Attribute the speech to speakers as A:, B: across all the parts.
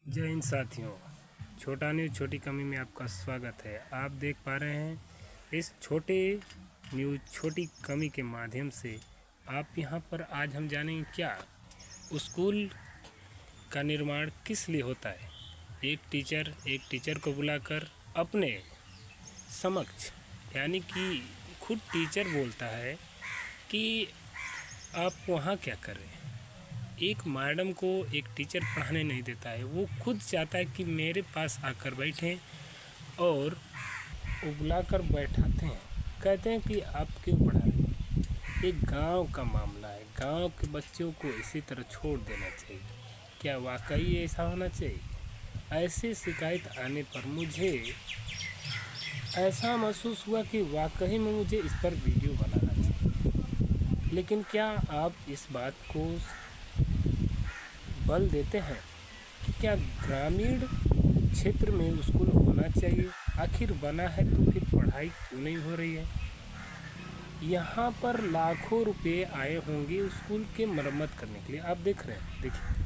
A: जय हिंद साथियों, छोटा न्यूज़ छोटी कमी में आपका स्वागत है। आप देख पा रहे हैं इस छोटे न्यूज़ छोटी कमी के माध्यम से आप यहाँ पर आज हम जानेंगे क्या स्कूल का निर्माण किस लिए होता है। एक टीचर को बुलाकर अपने समक्ष यानी कि खुद टीचर बोलता है कि आप वहाँ क्या कर रहे हैं। एक मैडम को एक टीचर पढ़ाने नहीं देता है, वो खुद चाहता है कि मेरे पास आकर बैठें और वो बुलाकर बैठाते हैं, कहते हैं कि आप क्यों पढ़ा रहे हैं। एक गांव का मामला है, गांव के बच्चों को इसी तरह छोड़ देना चाहिए। क्या वाकई ऐसा होना चाहिए? ऐसे शिकायत आने पर मुझे ऐसा महसूस हुआ कि वाकई में मुझे इस पर वीडियो बनाना चाहिए। लेकिन क्या आप इस बात को बल देते हैं कि क्या ग्रामीण क्षेत्र में स्कूल होना चाहिए? आखिर बना है तो फिर पढ़ाई क्यों नहीं हो रही है? यहाँ पर लाखों रुपए आए होंगे स्कूल के मरम्मत करने के लिए। आप देख रहे हैं, देखिए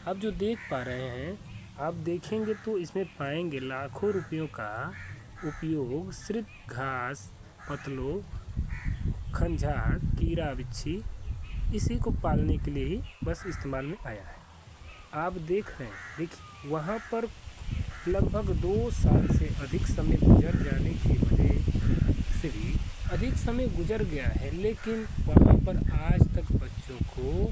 A: आप जो देख पा रहे हैं, आप देखेंगे तो इसमें पाएंगे लाखों रुपयों का उपयोग सिर्फ घास, पतलों, खंजाड़, कीड़ा बिच्छी इसी को पालने के लिए ही बस इस्तेमाल में आया है। आप देख रहे हैं, देखिए वहाँ पर लगभग 2 साल से अधिक समय गुजर जाने की वजह से भी अधिक समय गुजर गया है, लेकिन वहाँ पर आज तक बच्चों को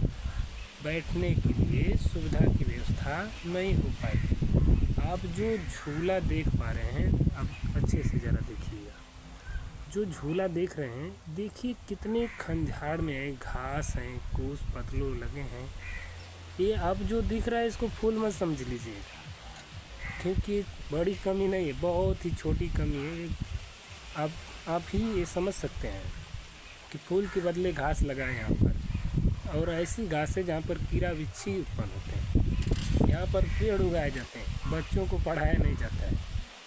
A: बैठने के लिए सुविधा की व्यवस्था नहीं हो पाई। आप जो झूला देख पा रहे हैं, आप अच्छे से ज़रा देखिएगा। जो झूला देख रहे हैं, देखिए कितने खंजाड़ में है, घास हैं, कूस पतलों लगे हैं। ये आप जो दिख रहा है इसको फूल मत समझ लीजिएगा, क्योंकि बड़ी कमी नहीं है, बहुत ही छोटी कमी है। आप ही ये समझ सकते हैं कि फूल के बदले घास लगाए यहाँ पर, और ऐसी घासें जहाँ पर कीड़ा बिच्छी उत्पन्न होते हैं। यहाँ पर पेड़ उगाए जाते हैं, बच्चों को पढ़ाया नहीं जाता है।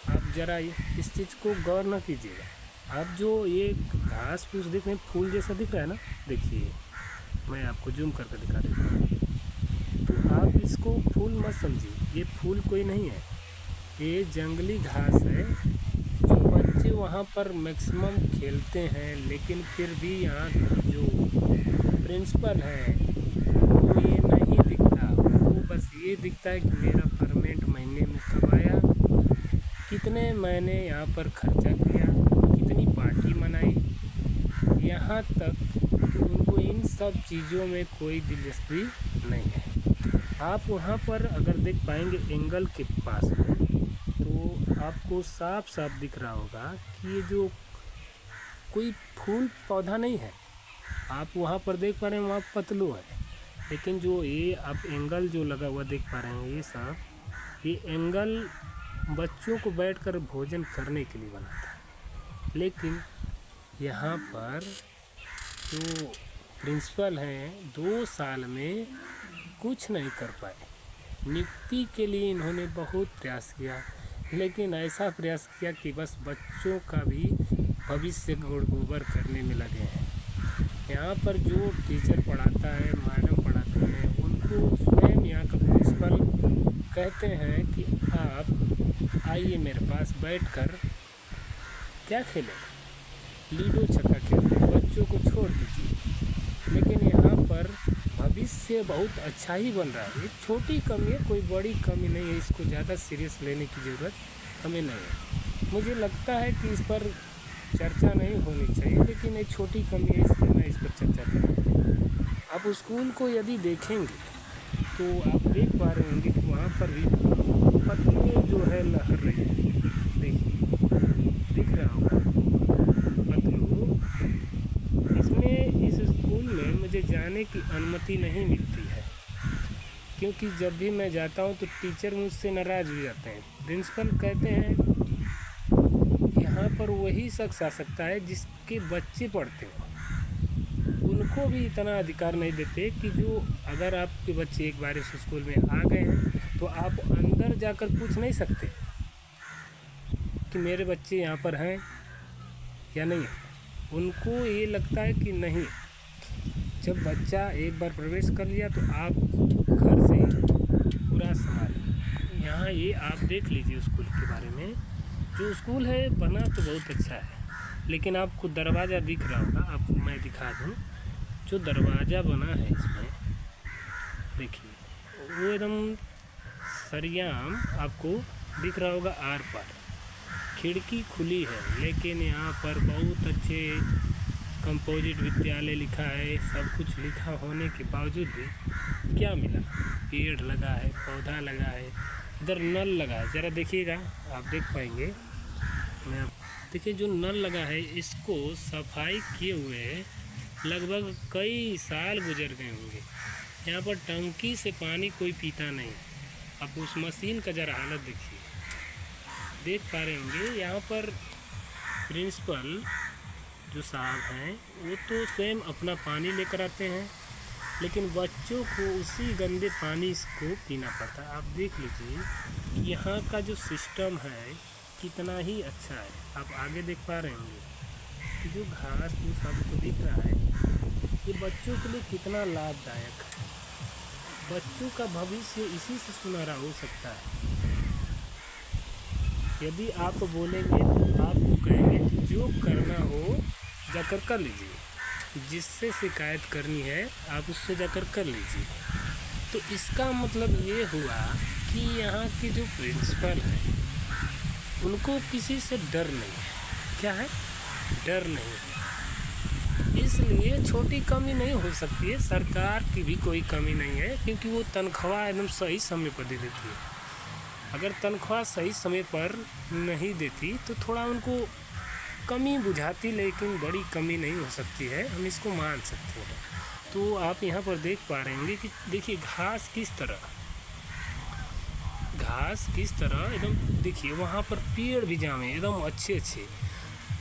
A: आप ज़रा इस चीज़ को गौर न कीजिएगा। आप जो ये घास फूस देख रहे हैं, फूल जैसा दिख रहा है ना, देखिए मैं आपको जूम करके दिखा देता हूँ। तो आप इसको फूल मत समझिए, ये फूल कोई नहीं है, ये जंगली घास है जो बच्चे वहाँ पर मैक्सिमम खेलते हैं। लेकिन फिर भी यहाँ जो प्रिंसिपल है वो ये नहीं दिखता, वो बस ये दिखता है कि मेरा परमेंट महीने में कब आया, कितने मैंने यहाँ पर खर्चा किया, कितनी पार्टी मनाई। यहाँ तक कि उनको इन सब चीज़ों में कोई दिलचस्पी नहीं है। आप वहाँ पर अगर देख पाएंगे एंगल के पास में, तो आपको साफ साफ दिख रहा होगा कि ये जो कोई फूल पौधा नहीं है। आप वहाँ पर देख पा रहे हैं, वहाँ पतलू है, लेकिन जो ये आप एंगल जो लगा हुआ देख पा रहे हैं, ये एंगल बच्चों को बैठकर भोजन करने के लिए बना था। लेकिन यहाँ पर जो प्रिंसिपल हैं 2 साल में कुछ नहीं कर पाए। नियुक्ति के लिए इन्होंने बहुत प्रयास किया, लेकिन ऐसा प्रयास किया कि बस बच्चों का भी भविष्य गोबर करने में लगे हैं। यहाँ पर जो टीचर पढ़ाता है, मैडम पढ़ाते हैं, उनको स्वयं यहाँ का प्रिंसिपल कहते हैं कि आप आइए मेरे पास बैठकर क्या खेलें, लूडो छक्का खेलते हैं, बच्चों को छोड़ दीजिए। लेकिन यहाँ पर भविष्य बहुत अच्छा ही बन रहा है। एक छोटी कमी है, कोई बड़ी कमी नहीं है, इसको ज़्यादा सीरियस लेने की ज़रूरत हमें नहीं है। मुझे लगता है कि इस पर चर्चा नहीं होनी चाहिए, लेकिन एक छोटी कमी है, इसलिए मैं इस पर चर्चा कर रहा हूँ। आप स्कूल को यदि देखेंगे तो आप देख पा रहे होंगे कि वहाँ पर भी पतली जो है लहर रही है, देखिए दिख रहा होगा पतलू। इसमें इस स्कूल में मुझे जाने की अनुमति नहीं मिलती है, क्योंकि जब भी मैं जाता हूँ तो टीचर मुझसे नाराज़ हो जाते हैं। प्रिंसिपल कहते हैं यहाँ पर वही शख्स आ सकता है जिसके बच्चे पढ़ते हो, उनको भी इतना अधिकार नहीं देते कि जो अगर आपके बच्चे एक बार इस स्कूल में आ गए हैं तो आप अंदर जाकर पूछ नहीं सकते कि मेरे बच्चे यहाँ पर हैं या नहीं है। उनको ये लगता है कि नहीं, जब बच्चा एक बार प्रवेश कर लिया तो आप घर से पूरा संभालें। यहाँ ये आप देख लीजिए स्कूल के बारे में। जो स्कूल है बना तो बहुत अच्छा है, लेकिन आपको दरवाज़ा दिख रहा होगा, आपको मैं दिखा दूँ। जो दरवाज़ा बना है इसमें देखिए, वो एकदम सरियाम आपको दिख रहा होगा आर पार। खिड़की खुली है, लेकिन यहाँ पर बहुत अच्छे कंपोजिट विद्यालय लिखा है। सब कुछ लिखा होने के बावजूद भी क्या मिला? पेड़ लगा है, पौधा लगा है, इधर नल लगा है। ज़रा देखिएगा, आप देख पाएंगे। मैं देखिए जो नल लगा है इसको सफाई किए हुए लगभग कई साल गुजर गए होंगे। यहाँ पर टंकी से पानी कोई पीता नहीं। अब उस मशीन का ज़रा हालत देखिए, देख पा रहे होंगे। यहाँ पर प्रिंसिपल जो साहब हैं वो तो स्वयं अपना पानी लेकर आते हैं, लेकिन बच्चों को उसी गंदे पानी को पीना पड़ता है। आप देख लीजिए कि यहाँ का जो सिस्टम है कितना ही अच्छा है। आप आगे देख पा रहे होंगे कि जो घास फूस आपको दिख रहा है ये बच्चों के लिए कितना लाभदायक है। बच्चों का भविष्य इसी से सुनहरा हो सकता है। यदि आप बोलेंगे तो आपको कहेंगे जो करना हो जाकर कर लीजिए, जिससे शिकायत करनी है आप उससे जाकर कर लीजिए। तो इसका मतलब ये हुआ कि यहाँ की जो प्रिंसिपल है उनको किसी से डर नहीं है। क्या है? डर नहीं है। इसलिए छोटी कमी नहीं हो सकती है। सरकार की भी कोई कमी नहीं है, क्योंकि वो तनख्वाह एकदम सही समय पर दे देती है। अगर तनख्वाह सही समय पर नहीं देती तो थोड़ा उनको कमी बुझाती, लेकिन बड़ी कमी नहीं हो सकती है, हम इसको मान सकते हैं। तो आप यहाँ पर देख पा रहे होंगे कि देखिए घास किस तरह एकदम देखिए, वहाँ पर पेड़ भी जामे एकदम अच्छे अच्छे।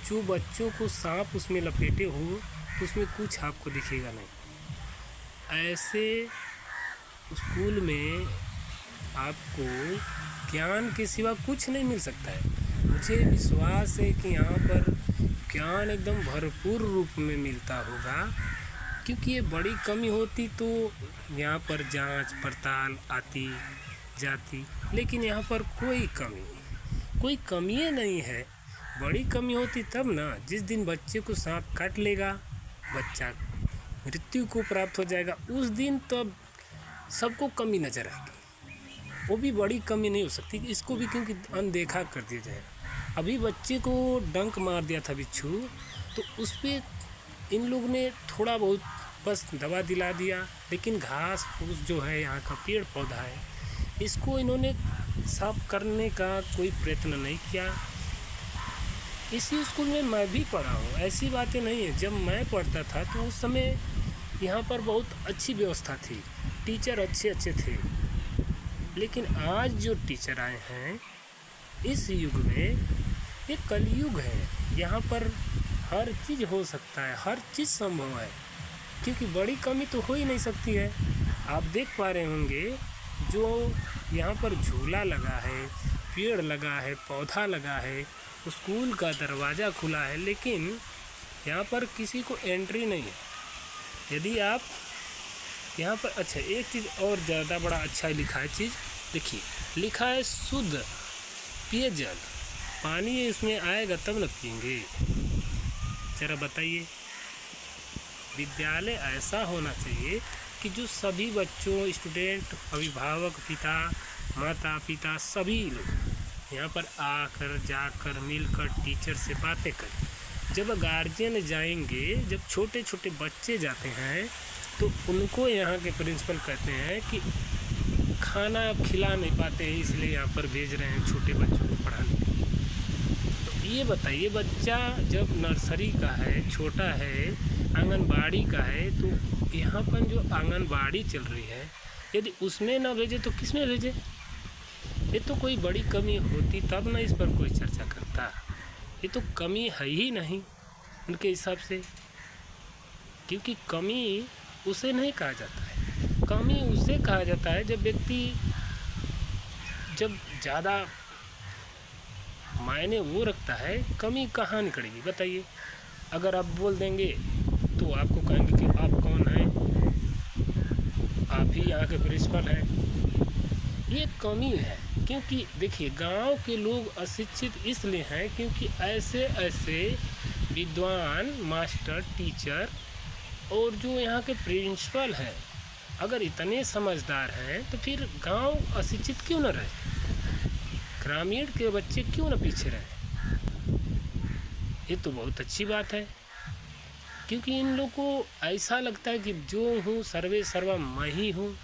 A: जो बच्चों को सांप उसमें लपेटे हो तो उसमें कुछ आपको दिखेगा नहीं। ऐसे स्कूल में आपको ज्ञान के सिवा कुछ नहीं मिल सकता है। मुझे विश्वास है कि यहाँ पर ज्ञान एकदम भरपूर रूप में मिलता होगा, क्योंकि ये बड़ी कमी होती तो यहाँ पर जांच पड़ताल आती जाती, लेकिन यहाँ पर कोई कमी नहीं है। बड़ी कमी होती तब ना, जिस दिन बच्चे को सांप काट लेगा, बच्चा मृत्यु को प्राप्त हो जाएगा, उस दिन तब सबको कमी नज़र आएगी। वो भी बड़ी कमी नहीं हो सकती, इसको भी क्योंकि अनदेखा कर दिया जाए। अभी बच्चे को डंक मार दिया था बिच्छू, तो उस पर इन लोग ने थोड़ा बहुत बस दवा दिला दिया, लेकिन घास फूस जो है यहाँ का पेड़ पौधा है इसको इन्होंने साफ करने का कोई प्रयत्न नहीं किया। इसी स्कूल में मैं भी पढ़ा हूँ, ऐसी बातें नहीं है। जब मैं पढ़ता था तो उस समय यहाँ पर बहुत अच्छी व्यवस्था थी, टीचर अच्छे थे। लेकिन आज जो टीचर आए हैं इस युग में, ये कलयुग है। यहाँ पर हर चीज़ हो सकता है, हर चीज़ संभव है, क्योंकि बड़ी कमी तो हो ही नहीं सकती है। आप देख पा रहे होंगे जो यहाँ पर झूला लगा है, पेड़ लगा है, पौधा लगा है, स्कूल का दरवाज़ा खुला है, लेकिन यहाँ पर किसी को एंट्री नहीं है। यदि आप यहाँ पर अच्छा एक चीज़ और ज़्यादा बड़ा अच्छा लिखा है चीज़, देखिए लिखा है शुद्ध पेयजल। पानी इसमें आएगा तब न पिएंगे। ज़रा बताइए, विद्यालय ऐसा होना चाहिए कि जो सभी बच्चों, स्टूडेंट, अभिभावक, पिता माता पिता सभी लोग यहाँ पर आकर जाकर मिलकर टीचर से बातें करें। जब गार्जियन जाएंगे, जब छोटे छोटे बच्चे जाते हैं तो उनको यहाँ के प्रिंसिपल कहते हैं कि खाना आप खिला नहीं पाते हैं, इसलिए यहाँ पर भेज रहे हैं छोटे बच्चों को पढ़ाने के लिए। तो ये बताइए, बच्चा जब नर्सरी का है, छोटा है, आंगनबाड़ी का है, तो यहाँ पर जो आंगनबाड़ी चल रही है यदि उसमें ना भेजे तो किस में भेजे? ये तो कोई बड़ी कमी होती तब ना इस पर कोई चर्चा करता। ये तो कमी है ही नहीं उनके हिसाब से, क्योंकि कमी उसे नहीं कहा जाता है। कमी उसे कहा जाता है जब व्यक्ति जब ज़्यादा मायने वो रखता है। कमी कहाँ निकलेगी बताइए? अगर आप बोल देंगे तो आपको कहेंगे कि आप कौन हैं, आप ही यहाँ के प्रिंसिपल हैं। ये कमी है, क्योंकि देखिए गांव के लोग अशिक्षित इसलिए हैं क्योंकि ऐसे ऐसे विद्वान मास्टर टीचर और जो यहाँ के प्रिंसिपल हैं अगर इतने समझदार हैं तो फिर गांव अशिक्षित क्यों न रहे, ग्रामीण के बच्चे क्यों न पीछे रहे। ये तो बहुत अच्छी बात है, क्योंकि इन लोग को ऐसा लगता है कि जो हूँ सर्वे सर्वा मैं ही हूँ,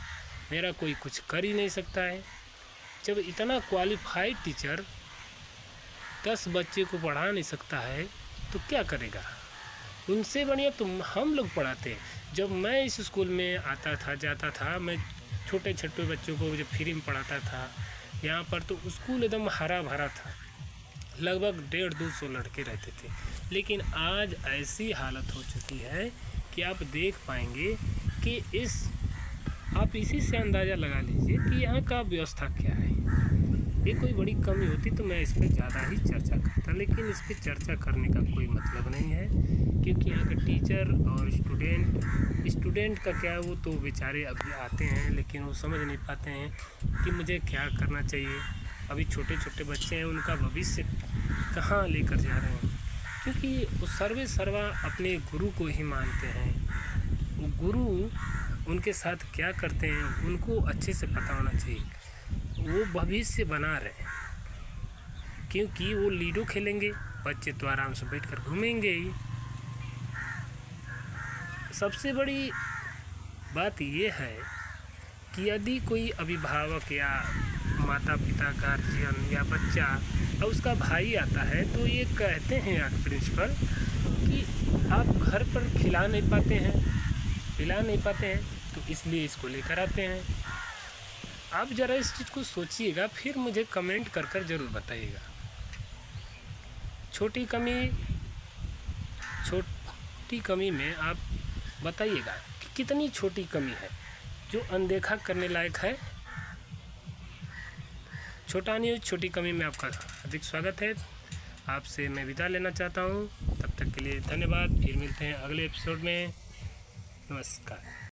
A: मेरा कोई कुछ कर ही नहीं सकता है। जब इतना क्वालिफाइड टीचर 10 बच्चे को पढ़ा नहीं सकता है तो क्या करेगा। उनसे बढ़िया तो हम लोग पढ़ाते हैं। जब मैं इस स्कूल में आता था जाता था, मैं छोटे छोटे बच्चों को जब फ्री में पढ़ाता था यहाँ पर, तो स्कूल एकदम हरा भरा था, लगभग 150-200 लड़के रहते थे। लेकिन आज ऐसी हालत हो चुकी है कि आप देख पाएंगे कि आप इसी से अंदाज़ा लगा लीजिए कि यहाँ का व्यवस्था क्या है। ये कोई बड़ी कमी होती तो मैं इस पर ज़्यादा ही चर्चा करता, लेकिन इस पर चर्चा करने का कोई मतलब नहीं है, क्योंकि यहाँ के टीचर और स्टूडेंट का क्या है, वो तो बेचारे अभी आते हैं लेकिन वो समझ नहीं पाते हैं कि मुझे क्या करना चाहिए। अभी छोटे छोटे बच्चे हैं, उनका भविष्य कहाँ लेकर जा रहे हैं, क्योंकि वो सर्वे सर्वा अपने गुरु को ही मानते हैं। वो गुरु उनके साथ क्या करते हैं उनको अच्छे से पता होना चाहिए। वो भविष्य बना रहे हैं, क्योंकि वो लूडो खेलेंगे, बच्चे तो आराम से बैठकर घूमेंगे ही। सबसे बड़ी बात ये है कि यदि कोई अभिभावक या माता पिता गार्जियन या बच्चा और उसका भाई आता है तो ये कहते हैं यहाँ प्रिंसिपल कि आप घर पर खिला नहीं पाते हैं, पिला नहीं पाते हैं, तो इसलिए इसको लेकर आते हैं। आप ज़रा इस चीज़ को सोचिएगा, फिर मुझे कमेंट कर ज़रूर बताइएगा। छोटी कमी में आप बताइएगा कि कितनी छोटी कमी है जो अनदेखा करने लायक है। छोटा न्यूज़ छोटी कमी में आपका अधिक स्वागत है। आपसे मैं विदा लेना चाहता हूँ, तब तक के लिए धन्यवाद। फिर मिलते हैं अगले एपिसोड में। नमस्कार।